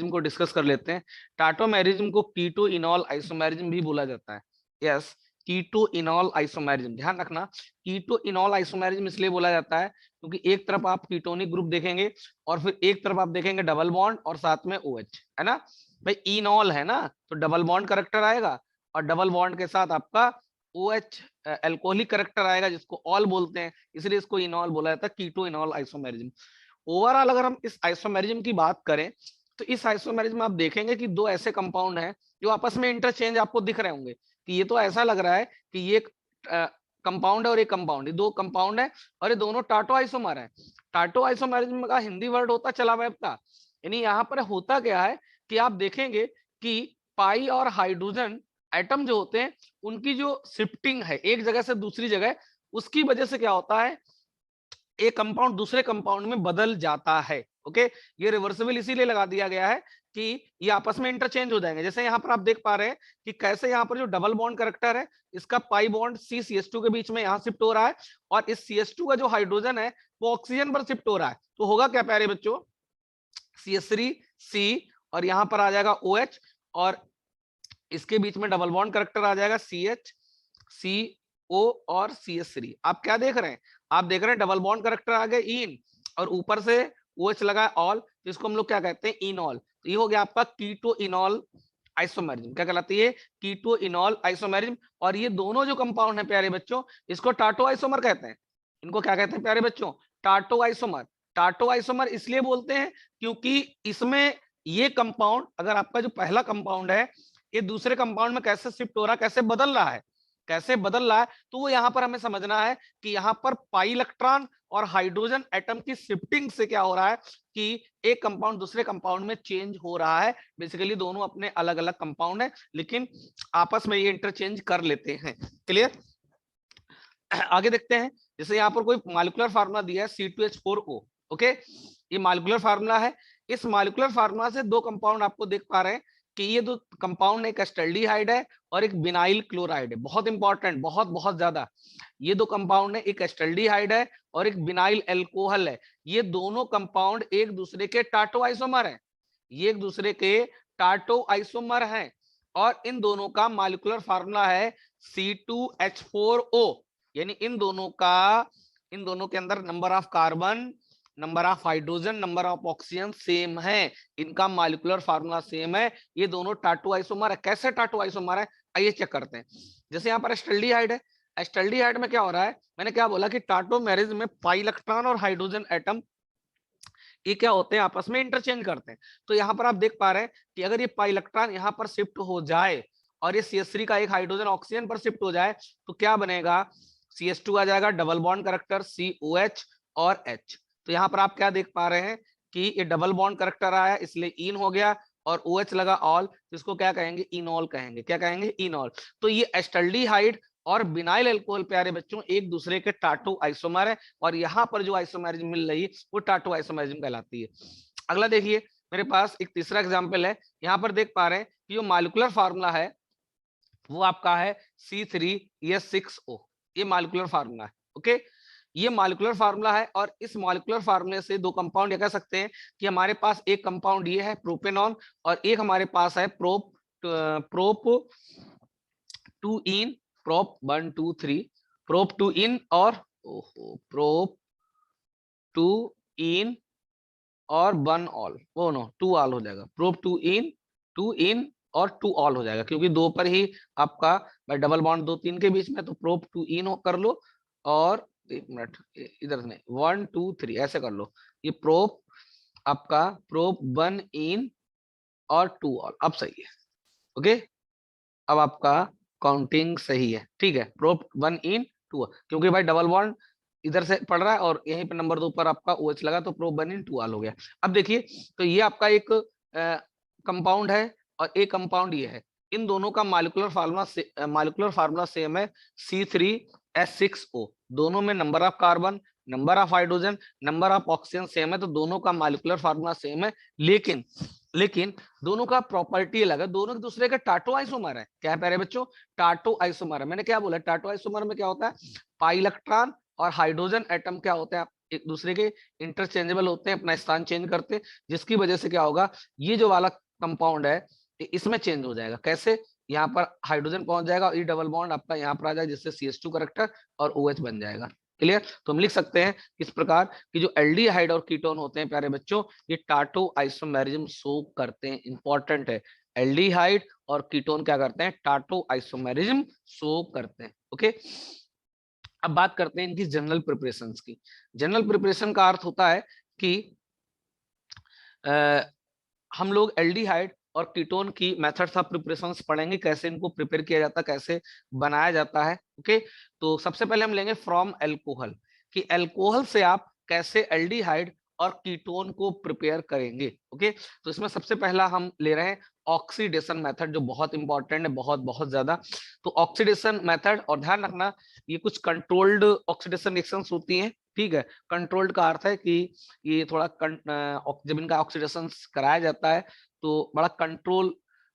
को डिस्कस कर लेते हैं। टाटोमेरिज्म को कीटो इनॉल आइसोमेरिज्म भी बोला जाता है। यस, कीटो इनॉल आइसोमेरिज्म, ध्यान रखना। कीटो इनॉल आइसोमेरिज्म इसलिए बोला जाता है क्योंकि एक तरफ आप कीटोनिक ग्रुप देखेंगे और फिर एक तरफ आप देखेंगे डबल बॉन्ड और साथ में OH, है ना भाई। इनॉल है ना, तो डबल बॉन्ड करेक्टर आएगा और डबल बॉन्ड के साथ आपका OH एल्कोहलिक करेक्टर आएगा, जिसको ऑल बोलते हैं, इसलिए इसको इनॉल बोला जाता है, कीटो इनॉल आइसोमेरिज्म। ओवरऑल अगर हम इस आइसोमेरिज्म की बात करें तो इस आइसोमेरिज्म में आप देखेंगे कि दो ऐसे कंपाउंड हैं जो आपस में इंटरचेंज आपको दिख रहे होंगे कि ये तो ऐसा लग रहा है कि ये कंपाउंड है और एक कंपाउंड, ये दो कंपाउंड है और ये दोनों टाटो आइसोमर है। टाटो आइसोमेरिज्म का हिंदी वर्ड होता चला वेब का, यानी यहाँ पर होता क्या है कि आप देखेंगे कि पाई और हाइड्रोजन एटम जो होते हैं उनकी जो शिफ्टिंग है एक जगह से दूसरी जगह, उसकी वजह से क्या होता है, एक कंपाउंड दूसरे कंपाउंड में बदल जाता है। ओके, ये रिवर्सिबल इसीलिए लगा दिया गया है कि ये आपस में इंटरचेंज हो जाएंगे। जैसे यहाँ पर आप देख पा रहे हैं कि कैसे यहाँ पर जो डबल बॉन्ड करेक्टर है इसका पाई बॉन्ड CCH2 के बीच में यहाँ शिफ्ट हो रहा है और इस CH2 का जो हाइड्रोजन है वो ऑक्सीजन पर शिफ्ट हो रहा है। तो होगा क्या प्यारे बच्चों, CH3C और यहाँ पर आ जाएगा OH और इसके बीच में डबल बॉन्ड करेक्टर आ जाएगा CH, CO और CH3। आप क्या देख रहे हैं, आप देख रहे हैं डबल बॉन्ड करेक्टर आ गए इन और ऊपर से OH लगा ऑल, तो इसको हम लोग क्या कहते हैं, इनॉल। तो ये हो गया आपका कीटो इनॉल आइसोमेरिज्म। क्या कहलाती है, कीटो इनॉल आइसोमेरिज्म। और ये दोनों जो कंपाउंड है प्यारे बच्चों, इसको टाटो आइसोमर कहते हैं। इनको क्या कहते हैं प्यारे बच्चों, टाटो आइसोमर। टाटो आइसोमर इसलिए बोलते हैं क्योंकि इसमें ये कंपाउंड, अगर आपका जो पहला कंपाउंड है ये दूसरे कंपाउंड में कैसे शिफ्ट हो रहा है, कैसे बदल रहा है, कैसे बदल रहा है, तो वो यहाँ पर हमें समझना है कि यहाँ पर पाई इलेक्ट्रॉन और हाइड्रोजन एटम की शिफ्टिंग से क्या हो रहा है कि एक कंपाउंड दूसरे कंपाउंड में चेंज हो रहा है। बेसिकली दोनों अपने अलग अलग कंपाउंड है लेकिन आपस में ये इंटरचेंज कर लेते हैं। क्लियर, आगे देखते हैं। जैसे यहाँ पर कोई मॉलिक्यूलर फार्मूला दिया है C2H4O। ओके, ये मॉलिक्यूलर फार्मूला है। इस मॉलिक्यूलर फार्मूला से दो कंपाउंड आपको देख पा रहे हैं कि ये दो कंपाउंड एक एस्टल्डिहाइड है और एक बिनाइल क्लोराइड है। बहुत इंपॉर्टेंट, बहुत बहुत ज्यादा। ये दो कंपाउंड है, एक एस्टल्डिहाइड है और एक बिनाइल एल्कोहल है। ये दोनों कंपाउंड एक दूसरे के टाटो आइसोमर है, ये एक दूसरे के टाटो आइसोमर हैं और इन दोनों का मॉलिक्यूलर फार्मूला है C2H4O। यानी इन दोनों के अंदर number of carbon, number of hydrogen, number of oxygen same है, इनका मॉलिक्यूलर फार्मूला सेम है। ये दोनों टाटो आइसोमर है। कैसे टाटो आइसोमर है, आइए चेक करते हैं। जैसे यहाँ पर एस्टल्डिहाइड है, एस्टल्डिहाइड में क्या हो रहा है, मैंने क्या बोला कि टाटोमेरिज्म में पाई इलेक्ट्रॉन और हाइड्रोजन एटम ये क्या होते हैं, आपस में इंटरचेंज करते हैं। तो यहाँ पर आप देख पा रहे हैं कि अगर ये पाई इलेक्ट्रॉन यहाँ पर शिफ्ट हो जाए और ये CH3 का एक हाइड्रोजन ऑक्सीजन पर शिफ्ट हो जाए तो क्या बनेगा, CH2 आ जाएगा, डबल बॉन्ड करेक्टर COH और H। तो यहाँ पर आप क्या देख पा रहे हैं कि ये डबल बॉन्ड करेक्टर आया इसलिए इन हो गया और OH लगा ऑल, तो इसको क्या कहेंगे, इनॉल कहेंगे। क्या कहेंगे, इनॉल। तो ये एस्टल्डिहाइड और बिनाइल अल्कोहल प्यारे बच्चों एक दूसरे के टाटो आइसोमर है और यहाँ पर जो आइसोमेरिज्म मिल रही है वो टाटो आइसोमेरिज्म कहलाती है। अगला देखिए, मेरे पास एक तीसरा एग्जांपल है। यहाँ पर देख पा रहे हैं कि जो मॉलिक्यूलर फार्मूला है वो आपका है C3H6O। ये मॉलिक्यूलर फार्मूला है। ओके, ये मॉलिक्यूलर फार्मूला है और इस मॉलिक्यूलर फार्मूले से दो कंपाउंड ये कह सकते हैं कि हमारे पास एक कंपाउंड ये है प्रोपेनॉन और एक हमारे पास है प्रोप 2 इन, प्रोप 1 2 3, प्रोप 2 इन और प्रोप 2 इन और 1 ऑल, वो नो 2 ऑल हो जाएगा। प्रोप 2 इन और 2 ऑल हो जाएगा क्योंकि दो पर ही आपका भाई डबल बॉन्ड 2 3 के बीच में, तो प्रोप 2 इन कर लो और एक मिनट इधर से 1 2 3 ऐसे कर लो। ये प्रोप आपका प्रोप 1 इन और 2 ऑल, अब सही है। ओके, अब आपका काउंटिंग सही है, ठीक है। प्रोप 1 इन 2, क्योंकि भाई डबल बॉन्ड इधर से पड़ रहा है और यहीं पे नंबर 2 पर आपका OH लगा तो प्रोप 1 इन 2 ऑल हो गया। अब देखिए, तो ये आपका एक कंपाउंड है और एक कंपाउंड ये है। इन दोनों का मॉलिक्यूलर फार्मूला सेम है C3H6O। दोनों में number of carbon, number of hydrogen, number of oxygen same है, तो दोनों का मॉलिक्यूलर फार्मूला सेम है। लेकिन लेकिन दोनों का प्रॉपर्टी अलग है, दोनों एक दूसरे के टाटो आइसोमर है। क्या है प्यारे बच्चों, टाटो आइसोमर है। मैंने क्या बोला, टाटो आइसोमर में क्या होता है, पाई इलेक्ट्रॉन और हाइड्रोजन एटम क्या होते हैं एक दूसरे के इंटरचेंजेबल होते हैं, अपना स्थान चेंज करते हैं, जिसकी वजह से क्या होगा, ये जो वाला कंपाउंड है इसमें चेंज हो जाएगा। कैसे, यहाँ पर हाइड्रोजन पहुंच जाएगा और ये डबल बॉन्ड आपका यहाँ पर आ जाएगा, जिससे CH2 करेक्टर और OH बन जाएगा। क्लियर। तो हम लिख सकते हैं इस प्रकार कि जो एल्डिहाइड और कीटोन होते हैं प्यारे बच्चों, ये टाटो आइसोमेरिज्म शो करते हैं। इंपॉर्टेंट है, एल्डिहाइड और कीटोन क्या करते हैं, टाटो आइसोमेरिज्म शो करते हैं। ओके, अब बात करते हैं इनकी जनरल प्रिपरेशंस की। जनरल प्रिपरेशन का अर्थ होता है कि हम लोग एल्डिहाइड और कीटोन की मेथड्स ऑफ प्रिपरेशंस पढ़ेंगे, कैसे इनको प्रिपेयर किया जाता है, कैसे बनाया जाता है। ओके, तो सबसे पहले हम लेंगे फ्रॉम एल्कोहल, कि एल्कोहल से आप कैसे एल्डिहाइड और कीटोन को प्रिपेयर करेंगे। ओके, तो इसमें सबसे पहला हम ले रहे हैं ऑक्सीडेशन मेथड, जो बहुत इंपॉर्टेंट है, बहुत बहुत ज्यादा। तो ऑक्सीडेशन मेथड, और ध्यान रखना ये कुछ कंट्रोल्ड ऑक्सीडेशन रिएक्शंस होती हैं। ठीक है, कंट्रोल्ड का अर्थ है कि ये थोड़ा जब इनका ऑक्सीडेशन कराया जाता है तो बड़ा कंट्रोल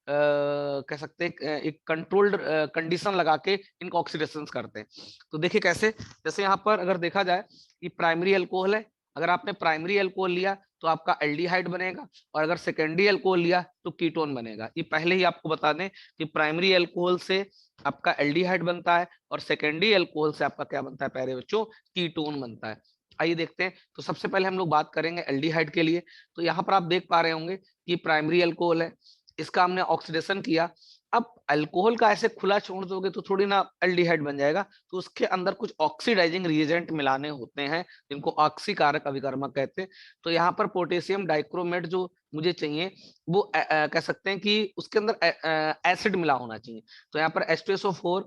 कह सकते हैं, एक कंट्रोल्ड कंडीशन लगा के इनको ऑक्सीडेशन करते हैं। तो देखिए कैसे, जैसे यहाँ पर अगर देखा जाए ये प्राइमरी अल्कोहल है, अगर आपने प्राइमरी अल्कोहल लिया तो आपका एल्डिहाइड बनेगा, और अगर सेकेंडरी अल्कोहल लिया तो कीटोन बनेगा। ये पहले ही आपको बता दें कि प्राइमरी अल्कोहल से आपका एल्डिहाइड बनता है और सेकेंडरी अल्कोहल से आपका क्या बनता है प्यारे बच्चों, कीटोन बनता है। आइए देखते हैं। तो सबसे पहले हम लोग बात करेंगे एल्डिहाइड के लिए। तो यहाँ पर आप देख पा रहे होंगे कि प्राइमरी अल्कोहल है, इसका हमने ऑक्सीडेशन किया। अब अल्कोहल का ऐसे खुला छोड़ दोगे तो थोड़ी ना एल्डिहाइड बन जाएगा, तो उसके अंदर कुछ ऑक्सीडाइजिंग रिएजेंट मिलाने होते हैं, जिनको ऑक्सीकारक अभिकर्मक कहते हैं। तो यहाँ पर पोटेशियम डाइक्रोमेट जो मुझे चाहिए वो कह सकते हैं कि उसके अंदर एसिड मिला होना चाहिए। तो यहाँ पर H2SO4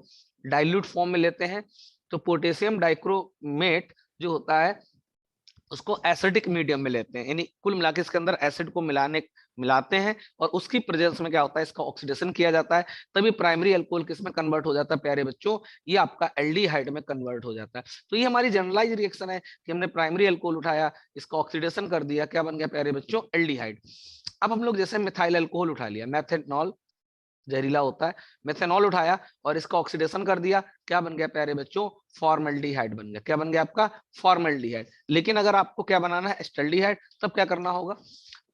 डाइल्यूट फॉर्म में लेते हैं, तो पोटेशियम डाइक्रोमेट जो होता है उसको एसिडिक मीडियम में लेते हैं, यानी कुल मिलाकर इसके अंदर एसिड को मिलाते हैं, और उसकी प्रेजेंस में क्या होता है, इसका ऑक्सीडेशन किया जाता है, तभी प्राइमरी अल्कोहल किस में कन्वर्ट हो जाता है प्यारे बच्चों, ये आपका एल्डिहाइड में कन्वर्ट हो जाता है। तो ये हमारी जनरलाइज रिएक्शन है कि हमने प्राइमरी अल्कोहल उठाया, इसका ऑक्सीडेशन कर दिया, क्या बन गया प्यारे बच्चों, एल्डिहाइड। अब हम लोग जैसे मिथाइल अल्कोहल उठा लिया, मेथनॉल जहरीला होता है, मेथनॉल उठाया और इसका ऑक्सीडेशन कर दिया, क्या बन गया प्यारे बच्चों, फॉर्मल्डिहाइड बन गया। क्या बन गया आपका, फॉर्मल्डिहाइड। लेकिन अगर आपको क्या बनाना है, एस्टल्डिहाइड, तब क्या करना होगा,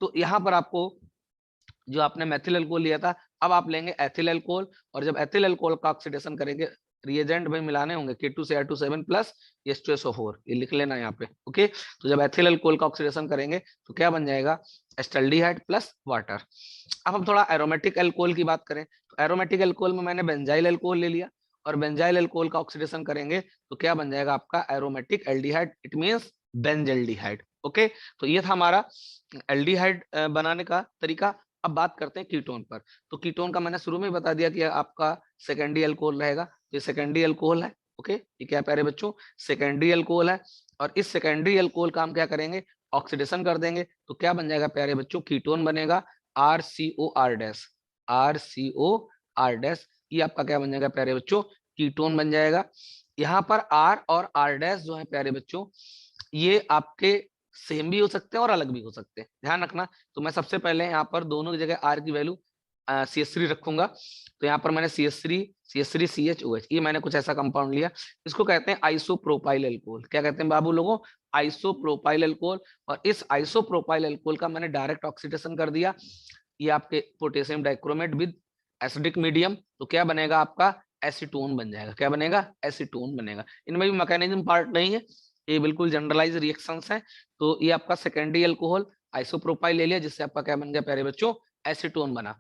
तो यहाँ पर आपको जो आपने मेथिल अल्कोहल लिया था, अब आप लेंगे एथिल अल्कोहल, और जब एथिल अल्कोहल का ऑक्सीडेशन करेंगे, रिएजेंट में मिलाने होंगे K2Cr2 प्लस H2SO4, ये लिख लेना यहाँ पे। ओके, तो जब एथिल अल्कोहल का ऑक्सीडेशन करेंगे तो क्या बन जाएगा, एस्टल्डिहाइड प्लस वाटर। अब हम थोड़ा एरोमेटिक अल्कोहल की बात करें, तो एरोमेटिक अल्कोहल में मैंने बेंजाइल अल्कोहल ले लिया, और बेंजाइल अल्कोहल का ऑक्सीडेशन करेंगे तो क्या बन जाएगा आपका aromatic aldehyde, it means benzaldehyde. Okay, तो ये था हमारा एल्डिहाइड बनाने का तरीका। अब बात करते हैं कीटोन पर। तो कीटोन का मैंने शुरू में बता दिया कि आपका सेकेंडरी अल्कोहल रहेगा, तो ये सेकेंडरी अल्कोहल है। ओके, ये क्या प्यारे बच्चों, सेकेंडरी अल्कोहल है, और इस सेकेंडरी अल्कोहल का हम क्या करेंगे, ऑक्सीडेशन कर देंगे, तो क्या बन जाएगा प्यारे बच्चों, कीटोन बनेगा, RCOR डैश, RCOR डैश, ये आपका क्या बन जाएगा प्यारे बच्चों, कीटोन बन जाएगा। यहाँ पर R और R डैश जो है प्यारे बच्चों, ये आपके सेम भी हो सकते हैं और अलग भी हो सकते हैं, ध्यान रखना। तो मैं सबसे पहले यहाँ पर दोनों की जगह R की वैल्यू CH3 रखूंगा। तो यहाँ पर मैंने CH3 CHOH, ये मैंने कुछ ऐसा कंपाउंड लिया, इसको कहते हैं आइसोप्रोपाइल अल्कोहल। क्या कहते हैं बाबू लोगों, आइसोप्रोपाइल अल्कोहल। और इस आइसोप्रोपाइल अल्कोहल का मैंने डायरेक्ट ऑक्सीडेशन कर दिया, ये आपके potassium dichromate with acidic medium, तो क्या बनेगा आपका, एसीटोन बन जाएगा। क्या बनेगा, एसीटोन बनेगा। इनमें भी मैकेनिज्म पार्ट नहीं है, ये बिल्कुल जनरलाइज रिएक्शंस हैं। तो ये आपका सेकेंडरी अल्कोहल आइसोप्रोपाइल ले लिया, जिससे आपका क्या बन गया प्यारे बच्चों, एसीटोन बना।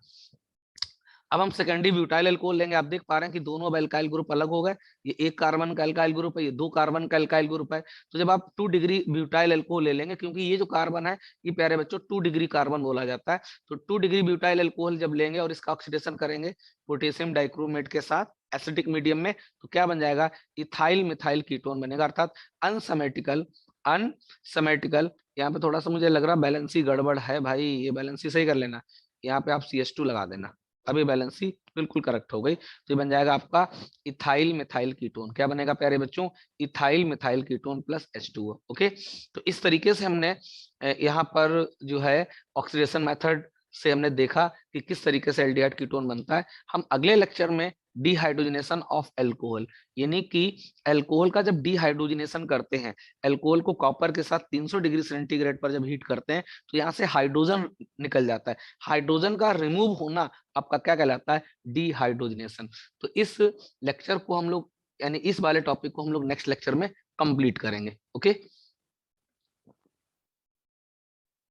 अब हम सेकेंडरी ब्यूटाइल अल्कोहल लेंगे, आप देख पा रहे हैं कि दोनों अब एल्काइल ग्रुप अलग हो गए, ये 1 कार्बन का एल्काइल ग्रुप है, ये 2 कार्बन का एल्काइल ग्रुप है। तो जब आप 2 डिग्री ब्यूटाइल अल्कोहल ले लेंगे, क्योंकि ये जो कार्बन है ये प्यारे बच्चों 2 डिग्री कार्बन बोला जाता है, तो 2 डिग्री ब्यूटाइल अल्कोहल जब लेंगे और इसका ऑक्सीडेशन करेंगे पोटेशियम डाइक्रोमेट के साथ एसिडिक मीडियम में, तो क्या बन जाएगा, इथाइल मिथाइल कीटोन बनेगा, अर्थात अनसमेटिकल। यहाँ पे थोड़ा सा मुझे लग रहा बैलेंसी गड़बड़ है भाई, ये बैलेंसी सही कर लेना, यहाँ पे आप CH2 लगा देना, अभी बैलेंसी बिल्कुल करेक्ट हो गई। तो ये बन जाएगा आपका इथाइल मिथाइल कीटोन। क्या बनेगा प्यारे बच्चों, ethyl methyl ketone plus H2O। Okay, तो इस तरीके से हमने यहाँ पर जो है ऑक्सीडेशन मेथड से हमने देखा कि किस तरीके से एल्डिहाइड कीटोन बनता है। हम अगले लेक्चर में डिहाइड्रोजनेशन ऑफ एल्कोहल, यानी कि एल्कोहल का जब डिहाइड्रोजनेशन करते हैं, एल्कोहल को कॉपर के साथ 300 डिग्री सेंटीग्रेड पर जब हीट करते हैं तो यहाँ से हाइड्रोजन निकल जाता है। हाइड्रोजन का रिमूव होना आपका क्या कहलाता है? डिहाइड्रोजनेशन। तो इस लेक्चर को हम लोग, यानी इस वाले टॉपिक को हम लोग नेक्स्ट लेक्चर में कंप्लीट करेंगे। ओके।